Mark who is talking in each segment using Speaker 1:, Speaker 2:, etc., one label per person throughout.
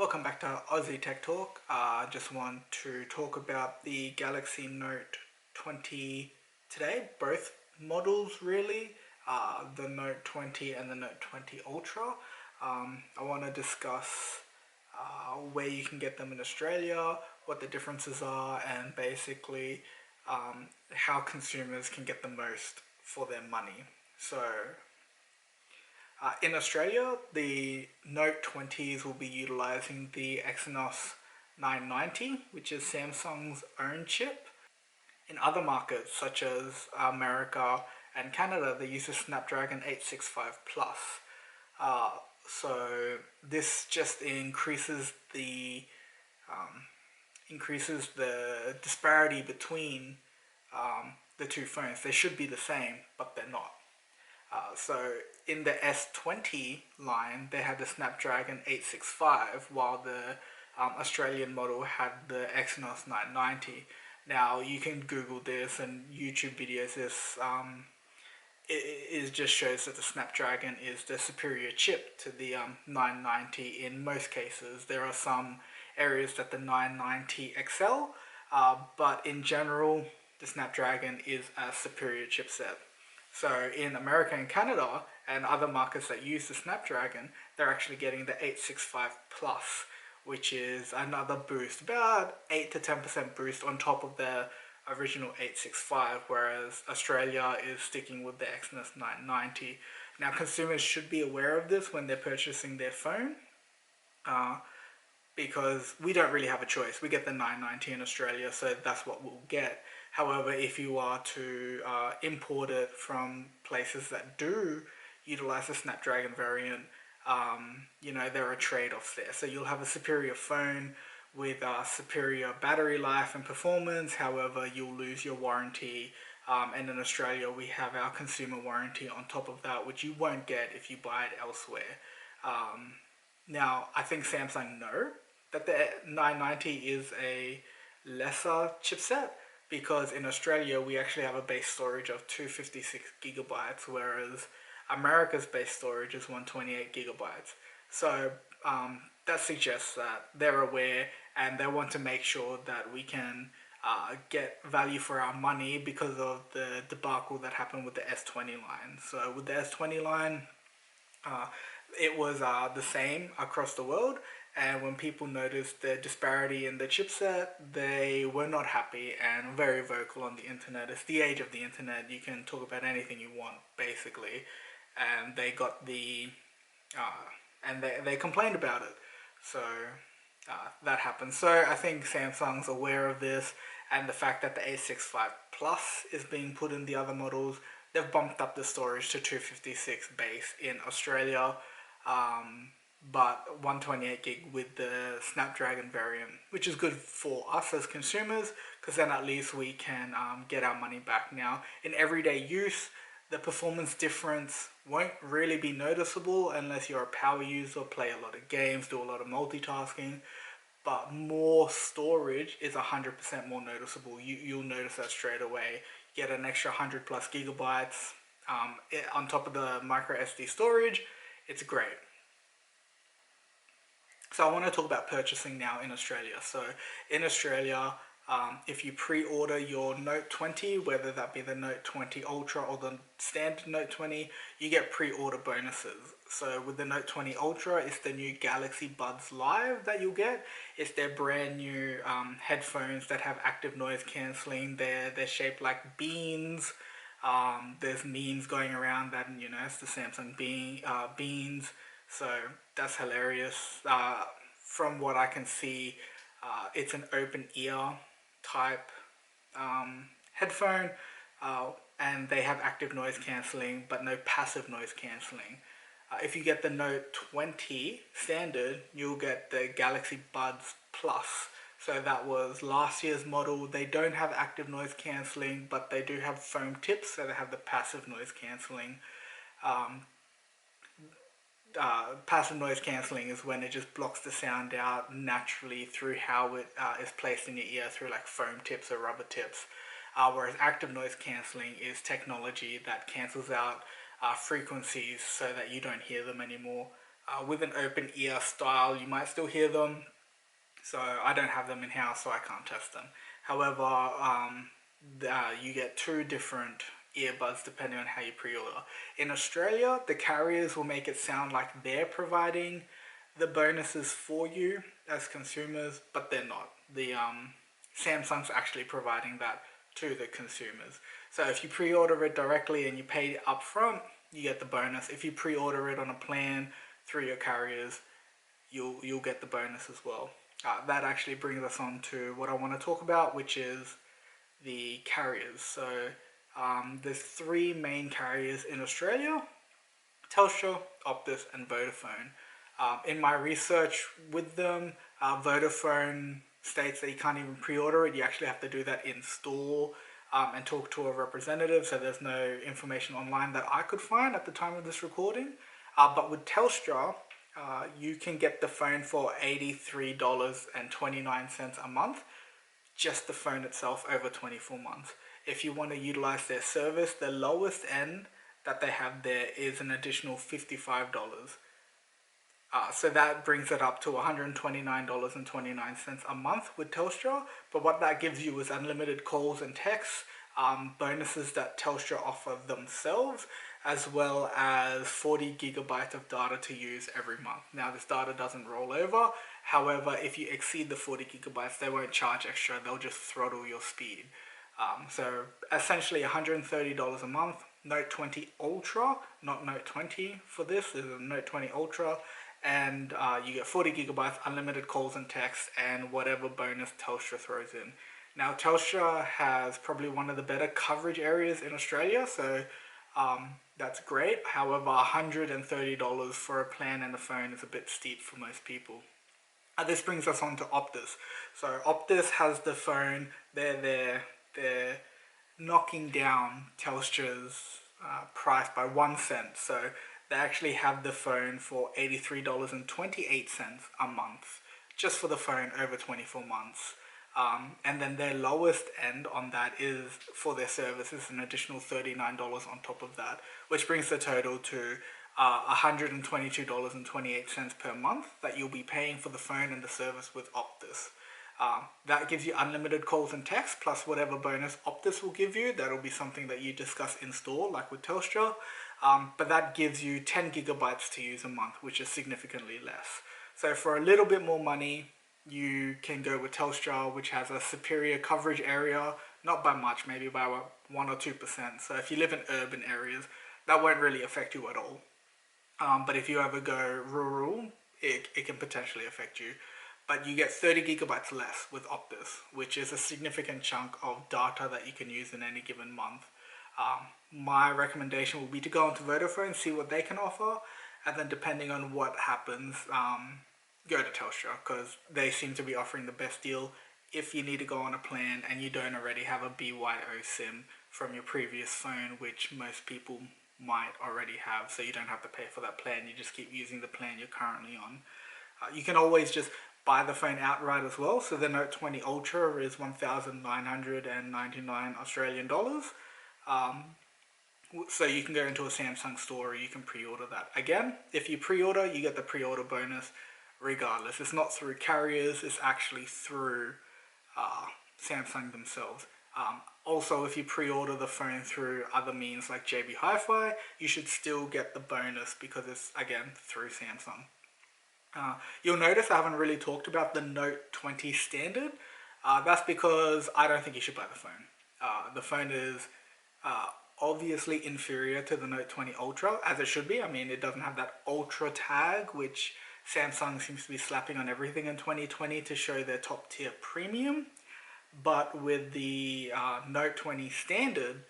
Speaker 1: Welcome back to Aus Tech Talk. I just want to talk about the Galaxy Note 20 today, both models really, the Note 20 and the Note 20 Ultra. I want to discuss where you can get them in Australia, what the differences are, and basically how consumers can get the most for their money. So in Australia, the Note 20s will be utilizing the Exynos 990, which is Samsung's own chip. In other markets, such as America and Canada, they use the Snapdragon 865 Plus. Uh, so this just increases the disparity between the two phones. They should be the same, but they're not. So in the S20 line, they had the Snapdragon 865, while the Australian model had the Exynos 990. Now you can Google this and YouTube videos. It just shows that the Snapdragon is the superior chip to the 990 in most cases. There are some areas that the 990 excel, but in general, the Snapdragon is a superior chipset. So in America and Canada and other markets that use the Snapdragon, they're actually getting the 865 Plus, which is another boost, about 8 to 10% boost on top of the original 865, whereas Australia is sticking with the Exynos 990. Now consumers should be aware of this when they're purchasing their phone, because we don't really have a choice. We get the 990 in Australia, so that's what we'll get. However, if you are to import it from places that do utilize the Snapdragon variant, there are trade-offs there. So you'll have a superior phone with superior battery life and performance. However, you'll lose your warranty. And in Australia, we have our consumer warranty on top of that, which you won't get if you buy it elsewhere. Now, I think Samsung know that the 990 is a lesser chipset, because in Australia we actually have a base storage of 256 gigabytes, whereas America's base storage is 128 gigabytes. So that suggests that they're aware and they want to make sure that we can get value for our money because of the debacle that happened with the S20 line. So with the S20 line, it was the same across the world, and when people noticed the disparity in the chipset, they were not happy and very vocal on the internet. It's the age of the internet. You can talk about anything you want, basically. And they got and they complained about it. So that happened. So I think Samsung's aware of this, and the fact that the 865 Plus is being put in the other models, they've bumped up the storage to 256 base in Australia. But 128 gig with the Snapdragon variant, which is good for us as consumers, because then at least we can get our money back. Now, in everyday use, the performance difference won't really be noticeable unless you're a power user, play a lot of games, do a lot of multitasking. But more storage is 100% more noticeable. You'll notice that straight away. Get an extra 100 plus gigabytes on top of the micro SD storage. It's great. So I want to talk about purchasing now in Australia. So in Australia, if you pre-order your Note 20, whether that be the Note 20 Ultra or the standard Note 20, you get pre-order bonuses. So with the Note 20 Ultra, it's the new Galaxy Buds Live that you'll get. It's their brand new headphones that have active noise cancelling. They're shaped like beans. There's memes going around that, it's the Samsung beans. So that's hilarious. From what I can see, it's an open ear type headphone, and they have active noise cancelling but no passive noise cancelling. If you get the Note 20 standard, you'll get the Galaxy Buds Plus. So that was last year's model. They don't have active noise cancelling, but they do have foam tips, so they have the passive noise cancelling. Passive noise cancelling is when it just blocks the sound out naturally through how it is placed in your ear through like foam tips or rubber tips. Whereas active noise cancelling is technology that cancels out frequencies so that you don't hear them anymore. With an open ear style, you might still hear them. So I don't have them in house, so I can't test them. However, you get two different earbuds depending on how you pre-order. In Australia, the carriers will make it sound like they're providing the bonuses for you as consumers, but they're not. The Samsung's actually providing that to the consumers. So if you pre-order it directly and you pay upfront, you get the bonus. If you pre-order it on a plan through your carriers, you'll get the bonus as well. That actually brings us on to what I want to talk about, which is the carriers. So there's three main carriers in Australia: Telstra, Optus, and Vodafone. In my research with them, Vodafone states that you can't even pre-order it. You actually have to do that in store and talk to a representative. So there's no information online that I could find at the time of this recording. But with Telstra, you can get the phone for $83.29 a month, just the phone itself over 24 months. If you want to utilize their service, the lowest end that they have there is an additional $55. So that brings it up to $129.29 a month with Telstra. But what that gives you is unlimited calls and texts, bonuses that Telstra offer themselves, as well as 40 gigabytes of data to use every month. Now, this data doesn't roll over. However, if you exceed the 40 gigabytes, they won't charge extra. They'll just throttle your speed. So essentially $130 a month. Note 20 Ultra, not Note 20 for this. This is a Note 20 Ultra. And you get 40 gigabytes, unlimited calls and texts, and whatever bonus Telstra throws in. Now, Telstra has probably one of the better coverage areas in Australia, so that's great. However, $130 for a plan and a phone is a bit steep for most people. This brings us on to Optus. So Optus has the phone. They're knocking down Telstra's price by 1 cent. So they actually have the phone for $83.28 a month, just for the phone over 24 months. And then their lowest end on that is for their service is an additional $39 on top of that, which brings the total to $122.28 per month that you'll be paying for the phone and the service with Optus. That gives you unlimited calls and texts, plus whatever bonus Optus will give you. That'll be something that you discuss in store, like with Telstra. But that gives you 10 gigabytes to use a month, which is significantly less. So for a little bit more money, you can go with Telstra, which has a superior coverage area, not by much, maybe by 1 or 2%. So if you live in urban areas, that won't really affect you at all. But if you ever go rural, it can potentially affect you. But you get 30 gigabytes less with Optus, which is a significant chunk of data that you can use in any given month. My recommendation will be to go onto Vodafone, see what they can offer, and then depending on what happens, go to Telstra, because they seem to be offering the best deal if you need to go on a plan and you don't already have a BYO SIM from your previous phone, which most people might already have, so you don't have to pay for that plan. You just keep using the plan you're currently on. You can always just buy the phone outright as well. So the Note 20 Ultra is 1,999 Australian dollars. So you can go into a Samsung store or you can pre-order that. Again, if you pre-order, you get the pre-order bonus regardless. It's not through carriers, it's actually through Samsung themselves. Also, if you pre-order the phone through other means like JB Hi-Fi, you should still get the bonus because it's, again, through Samsung. You'll notice I haven't really talked about the Note 20 standard. That's because I don't think you should buy the phone. The phone is obviously inferior to the Note 20 Ultra, as it should be. I mean, it doesn't have that Ultra tag, which Samsung seems to be slapping on everything in 2020 to show their top tier premium. But with the Note 20 standard,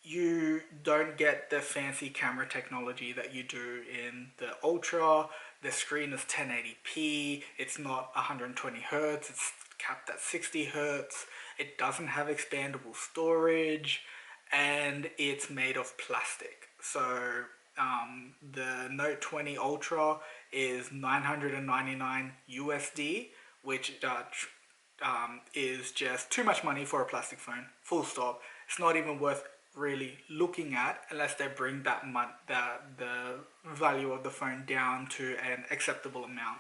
Speaker 1: you don't get the fancy camera technology that you do in the Ultra. The screen is 1080p, it's not 120 Hertz, it's capped at 60 Hertz. It doesn't have expandable storage, and it's made of plastic. So the Note 20 Ultra is 999 USD, which is just too much money for a plastic phone, full stop. It's not even worth really looking at unless they bring the value of the phone down to an acceptable amount.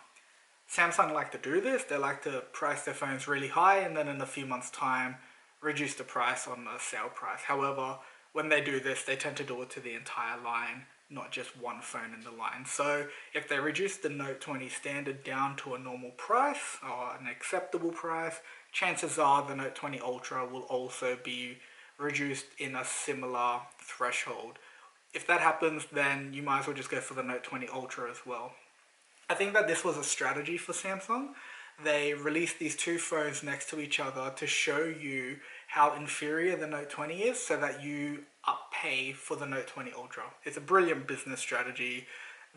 Speaker 1: Samsung like to do this. They like to price their phones really high and then in a few months' time reduce the price on the sale price. However, when they do this, they tend to do it to the entire line, not just one phone in the line. So if they reduce the Note 20 standard down to a normal price or an acceptable price, chances are the Note 20 Ultra will also be reduced in a similar threshold. If that happens, then you might as well just go for the Note 20 Ultra as well. I think that this was a strategy for Samsung. They released these two phones next to each other to show you how inferior the Note 20 is so that you pay for the Note 20 Ultra. It's a brilliant business strategy.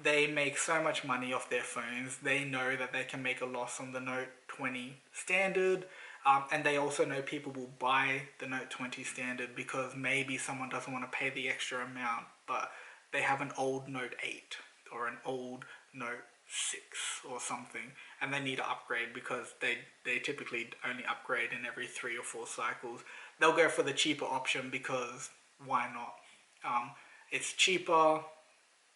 Speaker 1: They make so much money off their phones. They know that they can make a loss on the Note 20 standard. And they also know people will buy the Note 20 standard because maybe someone doesn't want to pay the extra amount, but they have an old Note 8 or an old Note 6 or something, and they need to upgrade because they typically only upgrade in every 3 or 4 cycles. They'll go for the cheaper option because why not? It's cheaper.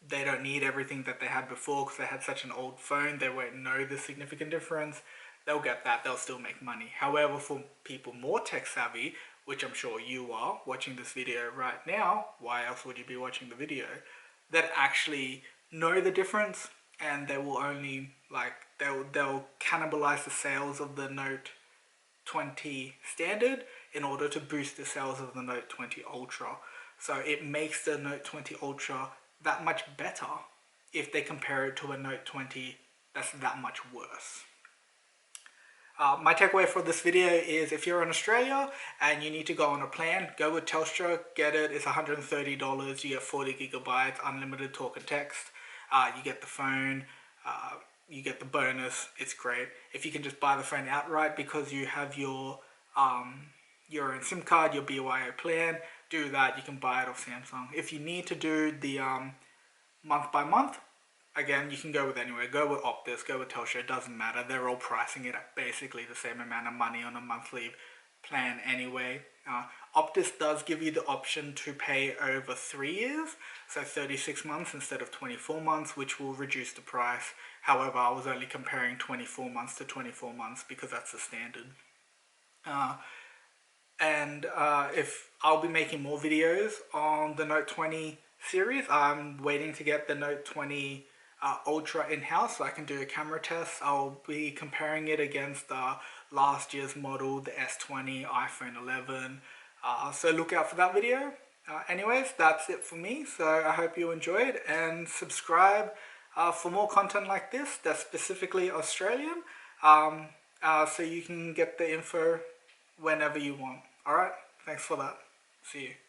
Speaker 1: They don't need everything that they had before because they had such an old phone. They won't know the significant difference. They'll get that. They'll still make money. However, for people more tech savvy, which I'm sure you are watching this video right now, why else would you be watching the video, that actually know the difference, and they will only they'll cannibalize the sales of the Note 20 standard in order to boost the sales of the Note 20 Ultra. So it makes the Note 20 Ultra that much better if they compare it to a Note 20 that's that much worse. My takeaway for this video is if you're in Australia and you need to go on a plan, go with Telstra, get it. It's $130. You get 40 gigabytes, unlimited talk and text. You get the phone, you get the bonus. It's great. If you can just buy the phone outright because you have your own SIM card, your BYO plan, do that. You can buy it off Samsung. If you need to do the month by month, again, you can go with anywhere. Go with Optus, go with Telstra, it doesn't matter. They're all pricing it at basically the same amount of money on a monthly plan anyway. Optus does give you the option to pay over 3 years, so 36 months instead of 24 months, which will reduce the price. However, I was only comparing 24 months to 24 months because that's the standard. If I'll be making more videos on the Note 20 series, I'm waiting to get the Note 20 Ultra in-house so I can do a camera test. I'll be comparing it against last year's model, the S20, iPhone 11. So look out for that video. Anyways, that's it for me. So I hope you enjoyed, and subscribe for more content like this that's specifically Australian, so you can get the info whenever you want. Alright, thanks for that. See you.